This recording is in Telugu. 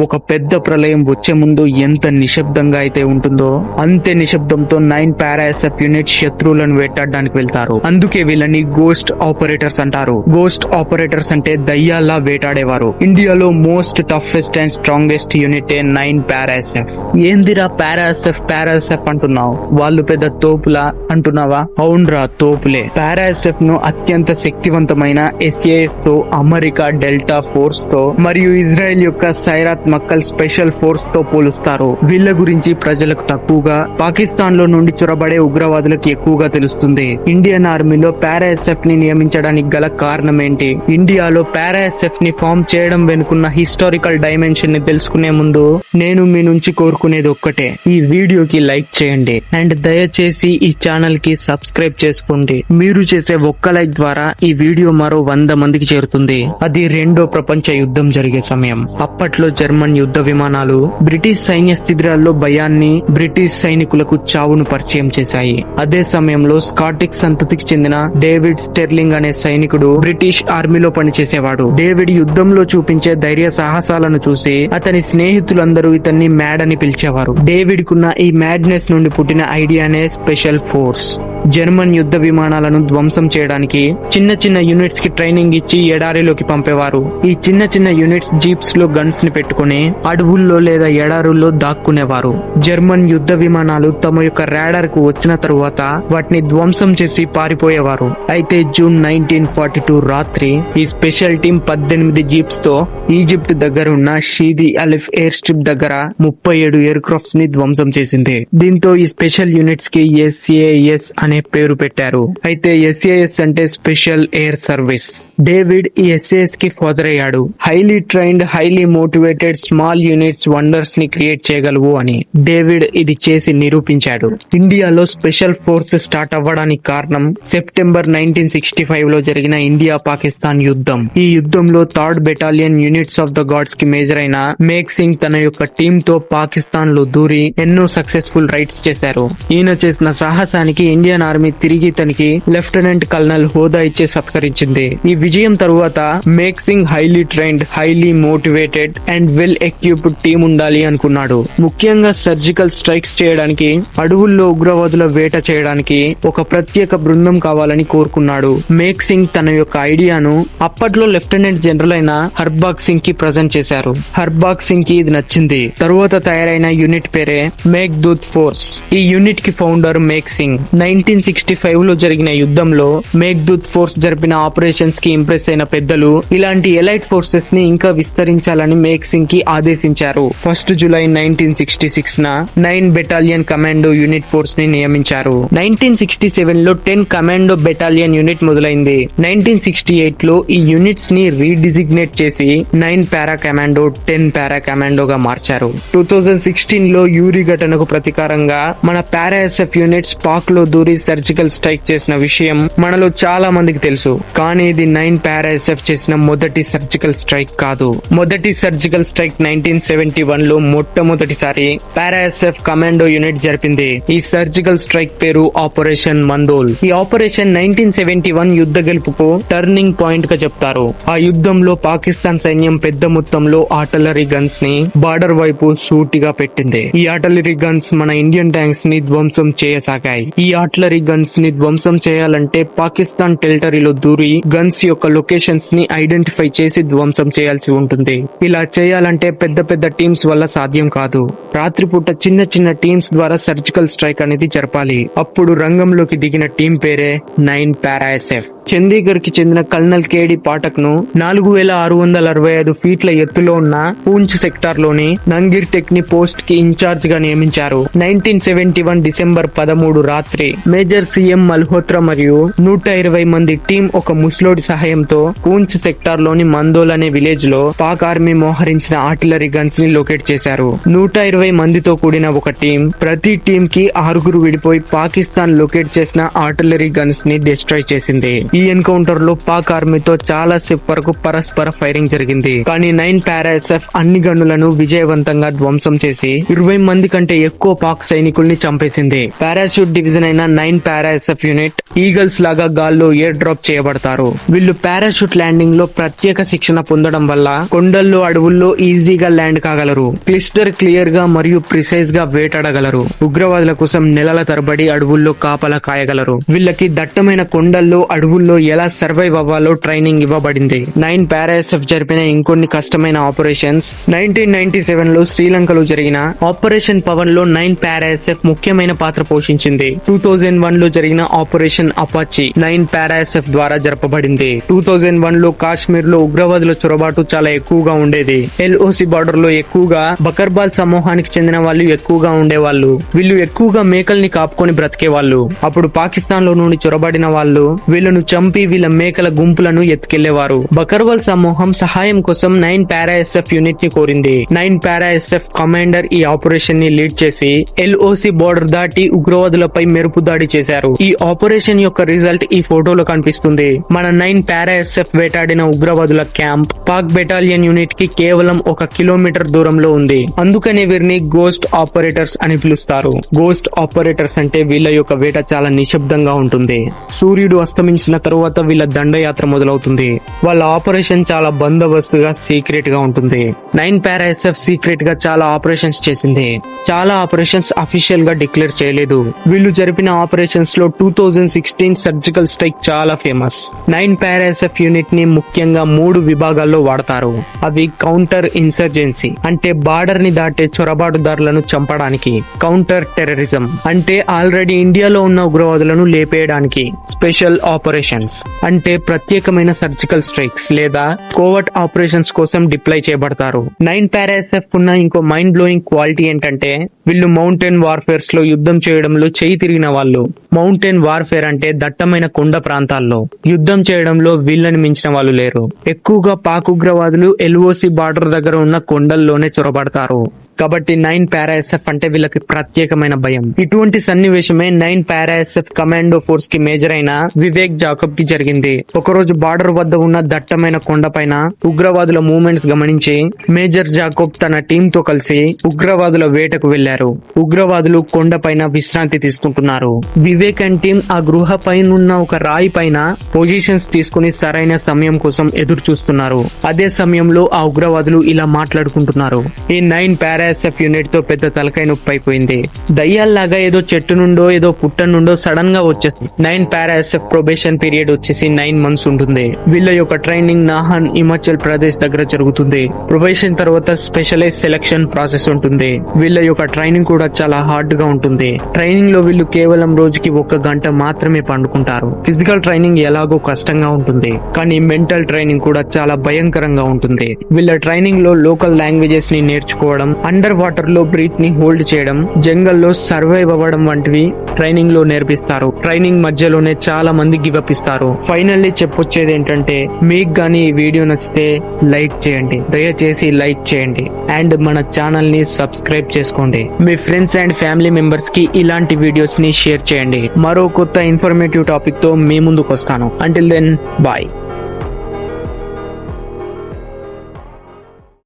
ఒక పెద్ద ప్రళయం వచ్చే ముందు ఎంత నిశ్శబ్దంగా అయితే ఉంటుందో అంతే నిశ్శబ్దంతో 9 పారాఎస్ఎఫ్ యూనిట్ శత్రువులను వేటాడడానికి వెళ్తారు. అందుకే వీళ్ళని గోస్ట్ ఆపరేటర్స్ అంటారు. గోస్ట్ ఆపరేటర్స్ అంటే దయ్యాల్లా వేటాడేవారు. ఇండియాలో most toughest and strongest unit 9 పారాఎస్ఎఫ్. ఏందిరా పారాఎస్ఎఫ్ అంటున్నావు? వాళ్ళు పెద్ద తోపులా అంటున్నావా? అవునరా, తోపులే. పారాఎస్ఎఫ్ ను అత్యంత శక్తివంతమైన ఎస్ఏఎస్ తో, అమెరికా డెల్టా ఫోర్స్ తో మరియు ఇజ్రాయెల్ యొక్క సైరాత్ మక్కల్ స్పెషల్ ఫోర్స్ తో పోలుస్తారు. వీళ్ళ గురించి ప్రజలకు తక్కువగా, పాకిస్తాన్ లో నుండి చొరబడే ఉగ్రవాదులకు ఎక్కువగా తెలుస్తుంది. ఇండియన్ ఆర్మీలో పారాఎస్ఎఫ్ ని నియమించడానికి గల కారణం ఏంటి? ఇండియాలో పారాఎస్ఎఫ్ ని ఫామ్ చేయడం వెనుకున్న హిస్టారికల్ డైమెన్షన్ ని తెలుసుకునే ముందు నేను మీ నుంచి కోరుకునేది ఒక్కటే, ఈ వీడియోకి లైక్ చేయండి అండ్ దయచేసి ఈ ఛానల్ కి సబ్స్క్రైబ్ చేసుకోండి. మీరు చేసే ఒక్క లైక్ ద్వారా ఈ వీడియో మరో 100 మందికి చేరుతుంది. అది రెండో ప్రపంచ యుద్ధం జరిగే సమయం. అప్పట్లో జర్మన్ యుద్ధ విమానాలు బ్రిటిష్ సైన్య శిబిరాల్లో భయాన్ని, బ్రిటిష్ సైనికులకు చావును పరిచయం చేశాయి. అదే సమయంలో స్కాటిక్ సంతతికి చెందిన డేవిడ్ స్టెర్లింగ్ అనే సైనికుడు బ్రిటిష్ ఆర్మీలో పనిచేసేవాడు. డేవిడ్ యుద్ధంలో చూపించే ధైర్య సాహసాలను చూసి అతని స్నేహితులందరూ ఇతన్ని మ్యాడ్ అని పిలిచేవారు. డేవిడ్ కున్న ఈ మ్యాడ్నెస్ నుండి పుట్టిన ఐడియానే స్పెషల్ ఫోర్స్. జర్మన్ యుద్ధ విమానాలను ధ్వంసం చేయడానికి చిన్న చిన్న యూనిట్స్ కి ట్రైనింగ్ ఇచ్చి ఎడారిలోకి పంపేవారు. ఈ చిన్న చిన్న యూనిట్స్ జీప్స్ లో గన్స్ ని పెట్టుకుని అడవుల్లో లేదా ఎడారుల్లో దాక్కునేవారు. జర్మన్ యుద్ధ విమానాలు తమ యొక్క రాడార్ కు వచ్చిన తరువాత వాటిని ధ్వంసం చేసి పారిపోయేవారు. అయితే జూన్ 1942 రాత్రి ఈ స్పెషల్ టీం 18 జీప్స్ తో ఈజిప్ట్ దగ్గర ఉన్న షీది అలిఫ్ ఎయిర్ స్ట్రిప్ దగ్గర 37 ఎయిర్ క్రాఫ్ట్స్ ని ధ్వంసం చేసింది. దీంతో ఈ స్పెషల్ యూనిట్స్ కి ఎస్ఏఎస్ అనే పేరు పెట్టారు. అయితే ఎస్ఏఎస్ అంటే స్పెషల్ ఎయిర్ సర్వీస్. డేవిడ్ ఈ ఎస్ఏఎస్ కి ఫాదర్ అయ్యాడు. Highly trained, highly motivated small units wonders ని క్రియేట్ చేయగలవు అని డేవిడ్ ఇది చేసి నిరూపించాడు. ఇండియాలో స్పెషల్ ఫోర్స్ స్టార్ట్ అవ్వడానికి కారణం సెప్టెంబర్ 1965 లో జరిగిన ఇండియా పాకిస్తాన్ యుద్ధం. ఈ యుద్ధంలో 3rd battalion units of the guards కి మేజర్ అయిన మేక్ సింగ్ తన యొక్క టీమ్ తో పాకిస్తాన్ లో దూరి ఎన్నో సక్సెస్ఫుల్ రైడ్స్ చేశారు. ఈయన చేసిన సాహసానికి ఇండియన్ ఆర్మీ తిరిగి తనకి లెఫ్టినెంట్ కల్నల్ హోదా ఇచ్చి సత్కరించింది. ఈ విజయం తరువాత make Singh highly trained, highly motivated and well equipped team ఉండాలి అనుకున్నాడు. ముఖ్యంగా సర్జికల్ స్ట్రైక్స్ చేయడానికి, అడవుల్లో ఉగ్రవాదుల వేట చేయడానికి ఒక ప్రత్యేక బృందం కావాలని కోరుకున్నాడు. మేక్ సింగ్ తన యొక్క ఐడియాను అప్పట్లో లెఫ్టినెంట్ జనరల్ అయిన హర్బాగ్ సింగ్ కి ప్రజెంట్ చేశారు. హర్బాగ్ సింగ్ కి ఇది నచ్చింది. తరువాత తయారైన యూనిట్ పేరే మేక్ దూత్ ఫోర్స్. ఈ యూనిట్ కి ఫౌండర్ మేక్ సింగ్. 1965 లో జరిగిన యుద్ధంలో మేక్ దూత్ ఫోర్స్ జరిపిన ఆపరేషన్స్ కి ఇంప్రెస్ అయిన పెద్దలు ఇలాంటి ఎలైట్ ఫోర్సెస్ ని ఇంకా విస్తరించాలని మేక్ సింగ్ కి ఆదేశించారు. 1 జూలై 1966 న 9 బెటాలియన్ కమాండో యూనిట్ ఫోర్స్ ని నియమించారు. 1967 లో 10 కమాండో బెటాలియన్ యూనిట్ మొదలైంది. 1968 లో ఈ యూనిట్స్ ని రీడిజిగ్నేట్ చేసి 9 పారా కమాండో, 10 పారా కమాండోగా మార్చారు. 2016 లో యూరి ఘటనకు ప్రతీకారంగా మన పారాఎస్ఎఫ్ యూనిట్స్ పాక్ లో దూరి సర్జికల్ స్ట్రైక్ చేసిన విషయం మనలో చాలా మందికి తెలుసు. కానీ ఇది 9 పారాఎస్ఎఫ్ చేసిన మొదటి సర్జికల్ స్ట్రైక్ కాదు. మొదటి సర్జికల్ స్ట్రైక్ 1971 లో మొట్టమొదటిసారి పారాఎస్ఎఫ్ కమాండో యూనిట్ జరిపింది. ఈ సర్జికల్ స్ట్రైక్ పేరు ఆపరేషన్ మందోల్. ఈ ఆపరేషన్ 1971 యుద్ధ గెలుపుకు టర్నింగ్ పాయింట్ గా చెప్తారు. ఆ యుద్ధంలో పాకిస్తాన్ సైన్యం పెద్ద మొత్తంలో ఆర్టిలరీ గన్స్ ని బార్డర్ వైపు సూటిగా పెట్టింది. ఈ ఆర్టిలరీ గన్స్ మన ఇండియన్ ట్యాంక్స్ ని ధ్వంసం చేయసాగాయి. ఈ ఆర్టిలరీ గన్స్ ని ధ్వంసం చేయాలంటే పాకిస్తాన్ టెరిటరీలో దూరి గన్స్ యొక్క లొకేషన్స్ ని ఐడెంటిఫై చేసి ధ్వంసం చేయాల్సి ఉంటుంది. ఇలా చేయాలంటే పెద్ద పెద్ద టీమ్స్ వల్ల సాధ్యం కాదు. రాత్రిపూట చిన్న చిన్న టీమ్స్ ద్వారా సర్జికల్ స్ట్రైక్ అనేది జరపాలి. అప్పుడు రంగంలోకి దిగిన టీం పేరే 9 పారాఎస్ఎఫ్. చండీగఢ్ కి చెందిన కల్నల్ కేడి పాఠక్ ను 4665 ఫీట్ల ఎత్తులో ఉన్న పూంచ్ సెక్టార్ లోని నంగిర్ టెక్ని పోస్ట్ కి ఇన్ఛార్జ్ గా నియమించారు. 1971 డిసెంబర్ 13 రాత్రి మేజర్ సిఎం మల్హోత్రా మరియు 120 మంది టీం ఒక ముస్లోడి సహాయంతో పూంచ్ సెక్టార్ లోని మందోల్ అనే విలేజ్ లో పాక్ ఆర్మీ మోహరించిన ఆర్టిలరీ గన్స్ ని లొకేట్ చేశారు. 120 మందితో కూడిన ఒక టీం, ప్రతి టీం కి 6 విడిపోయి పాకిస్తాన్ లొకేట్ చేసిన ఆర్టిలరీ గన్స్ ని డిస్ట్రాయ్ చేసింది. ఈ ఎన్కౌంటర్ లో పాక్ ఆర్మీతో చాలా సేపు వరకు పరస్పర ఫైరింగ్ జరిగింది. కానీ 9 పారా ఎస్ఎఫ్ అన్ని గన్నులను విజయవంతంగా ధ్వంసం చేసి 20 మంది కంటే ఎక్కువ పాక్ సైనికుల్ని చంపేసింది. పారాషూట్ డివిజన్ అయిన 9 పారా ఎస్ఎఫ్ యూనిట్ ఈగల్స్ లాగా గాల్లో ఎయిర్ డ్రాప్ చేయబడతారు. వీళ్ళు పారాషూట్ ల్యాండింగ్ లో ప్రత్యేక శిక్షణ పొందడం వల్ల కొండల్లో అడవుల్లో ఈజీగా ల్యాండ్ కాగలరు. క్లిస్టర్ క్లియర్ గా మరియు ప్రిసైజ్ గా వేటాడగలరు. ఉగ్రవాదుల కోసం నెలల తరబడి అడవుల్లో కాపలా కాయగలరు. వీళ్ళకి దట్టమైన కొండల్లో అడవుల్లో ఎలా సర్వైవ్ అవ్వాలో ట్రైనింగ్ ఇవ్వబడింది. 9 పారా ఎస్ఎఫ్ జరిపిన ఇంకొన్ని కష్టమైన ఆపరేషన్స్ 1997 లో శ్రీలంకలో జరిగిన ఆపరేషన్ పవన్ లో 9 పారా ఎస్ఎఫ్ ముఖ్యమైన పాత్ర పోషించింది. 2001 లో జరిగిన ఆపరేషన్ అపాచీ 9 పారా ఎస్ఎఫ్ ద్వారా జరపబడింది. 2001 లో కాశ్మీర్ లో ఉగ్రవాదుల చొరబాటు చాలా ఎక్కువగా ఉండేది. LOC బార్డర్ లో ఎక్కువగా బకర్బాల్ సమూహానికి చెందిన వాళ్ళు ఎక్కువగా ఉండేవాళ్ళు. వీళ్ళు ఎక్కువగా మేకల్ని కాపుకొని బ్రతికే వాళ్ళు. అప్పుడు పాకిస్తాన్ లో నుండి చొరబడిన వాళ్ళు వీళ్ళను చంపి వీళ్ళ మేకల గుంపులను ఎత్తుకెళ్లేవారు. బకర్వాల్ సమూహం సహాయం కోసం 9 పారా ఎస్ఎఫ్ యూనిట్ ని కోరింది. 9 పారా ఎస్ఎఫ్ కమాండర్ ఈ ఆపరేషన్ ని లీడ్ చేసి LOC బోర్డర్ దాటి ఉగ్రవాదులపై మెరుపు దాడి చేశారు. ఈ ఆపరేషన్ యొక్క రిజల్ట్ ఈ ఫోటోలో కనిపిస్తుంది. మన 9 పారా ఎస్ఎఫ్ వేటాడిన ఉగ్రవాదుల క్యాంప్ పాక్ బెటాలియన్ యూనిట్ కి కేవలం 1 కిలోమీటర్ దూరంలో ఉంది. అందుకనే వీరిని గోస్ట్ ఆపరేటర్స్ అని పిలుస్తారు. గోస్ట్ ఆపరేటర్స్ అంటే వీళ్ళ యొక్క వేట చాలా నిశ్శబ్దంగా ఉంటుంది. సూర్యుడు అస్తమించిన తరువాత వీళ్ళ దండయాత్ర మొదలవుతుంది. వాళ్ళ ఆపరేషన్ చాలా బందోబస్తుగా సీక్రెట్ గా ఉంటుంది. 9 పారా ఎస్ఎఫ్ సీక్రెట్ గా చాలా ఆపరేషన్స్ చేసింది. చాలా ఆపరేషన్స్ అఫీషియల్ గా డిక్లేర్ చేయలేదు. వీళ్ళు జరిపిన ఆపరేషన్స్ లో 2016 సర్జికల్ స్ట్రైక్ చాలా ఫేమస్. 9 పారా ఎస్ఎఫ్ యూనిట్ ని ముఖ్యంగా 3 విభాగాల్లో వాడతారు. అవి కౌంటర్ ఇన్సర్జెన్సీ అంటే బార్డర్ ని దాటే చొరబాటుదారులను చంపడానికి, కౌంటర్ టెర్రరిజం అంటే ఆల్రెడీ ఇండియాలో ఉన్న ఉగ్రవాదులను లేపేయడానికి, స్పెషల్ ఆపరేషన్స్ అంటే ప్రత్యేకమైన సర్జికల్ స్ట్రైక్స్ లేదా కోవర్ట్ ఆపరేషన్స్ కోసం డిప్లాయ్ చేయబడతారు. 9 పారా ఎస్ఎఫ్ ఉన్న ఇంకో మైండ్ బ్లోయింగ్ క్వాలిటీ ఏంటంటే వీళ్ళు మౌంటైన్ వార్ఫేర్స్ లో యుద్ధం చేయడంలో చేయి తిరిగిన వాళ్ళు. మౌంటైన్ వార్ఫేర్ అంటే దట్టమైన కొండ ప్రాంతాల్లో యుద్ధం చేయడంలో వీళ్ళని మించిన వాళ్ళు లేరు. ఎక్కువగా పాక్ ఉగ్రవాదులు LOC బార్డర్ దగ్గర ఉన్న కొండల్లోనే చొరబడతారు. కాబట్టి 9 పారా ఎస్ఎఫ్ అంటే వీళ్ళకి ప్రత్యేకమైన భయం. ఇటువంటి సన్నివేశమే 9 పారా ఎస్ఎఫ్ కమాండో ఫోర్స్ కి మేజర్ అయిన వివేక్ జాకబ్ కి జరిగింది. ఒకరోజు బార్డర్ వద్ద ఉన్న దట్టమైన కొండపైన ఉగ్రవాదుల మూవ్మెంట్స్ గమనించి మేజర్ జాకబ్ తన టీమ్ తో కలిసి ఉగ్రవాదుల వేటకు వెళ్లారు. ఉగ్రవాదులు కొండపైన విశ్రాంతి తీసుకుంటున్నారు. వివేక్ అండ్ టీమ్ ఆ గృహ పైన ఒక రాయి పైన పొజిషన్స్ తీసుకుని సరైన సమయం కోసం ఎదురు చూస్తున్నారు. అదే సమయంలో ఆ ఉగ్రవాదులు ఇలా మాట్లాడుకుంటున్నారు. ఈ 9 పారా ఎస్ఎఫ్ యూనిట్ తో పెద్ద తలకాయ నొప్పి అయిపోయింది. దయ్యాల్లాగా ఏదో చెట్టు నుండో ఏదో పుట్ట నుండో సడన్ గా వచ్చేస్తుంది. 9 పారా ఎస్ఎఫ్ ప్రొబేషన్ పీరియడ్ వచ్చేసి 9 మంత్స్ ఉంటుంది. వీళ్ళ యొక్క ట్రైనింగ్ నాహన్ హిమాచల్ ప్రదేశ్ దగ్గర జరుగుతుంది. ప్రొబేషన్ తర్వాత స్పెషలైజ్ సెలక్షన్ ప్రాసెస్ ఉంటుంది. వీళ్ళ యొక్క ట్రైనింగ్ కూడా చాలా హార్డ్ గా ఉంటుంది. ట్రైనింగ్ లో వీళ్ళు కేవలం రోజుకి 1 గంట మాత్రమే పండుకుంటారు. ఫిజికల్ ట్రైనింగ్ ఎలాగో కష్టంగా ఉంటుంది, కానీ మెంటల్ ట్రైనింగ్ కూడా చాలా భయంకరంగా ఉంటుంది. వీళ్ళ ట్రైనింగ్ లో లోకల్ లాంగ్వేజెస్ ని నేర్చుకోవడం, అండర్ వాటర్ లో బ్రీత్ ని హోల్డ్ చేయడం, జంగల్లో సర్వైవ్ అవ్వడం వంటివి ట్రైనింగ్ లో నేర్పిస్తారు. ట్రైనింగ్ మధ్యలోనే చాలా మంది గివ్ అప్ ఇస్తారు. ఫైనల్లీ చెప్పొచ్చేది ఏంటంటే మీకు గానీ ఈ వీడియో నచ్చితే లైక్ చేయండి, దయచేసి లైక్ చేయండి అండ్ మన ఛానల్ ని సబ్స్క్రైబ్ చేసుకోండి. మీ ఫ్రెండ్స్ అండ్ ఫ్యామిలీ మెంబర్స్ కి ఇలాంటి వీడియోస్ ని షేర్ చేయండి. మరో కొత్త ఇన్ఫర్మేటివ్ టాపిక్ తో మీ ముందుకు వస్తాను. Until then bye.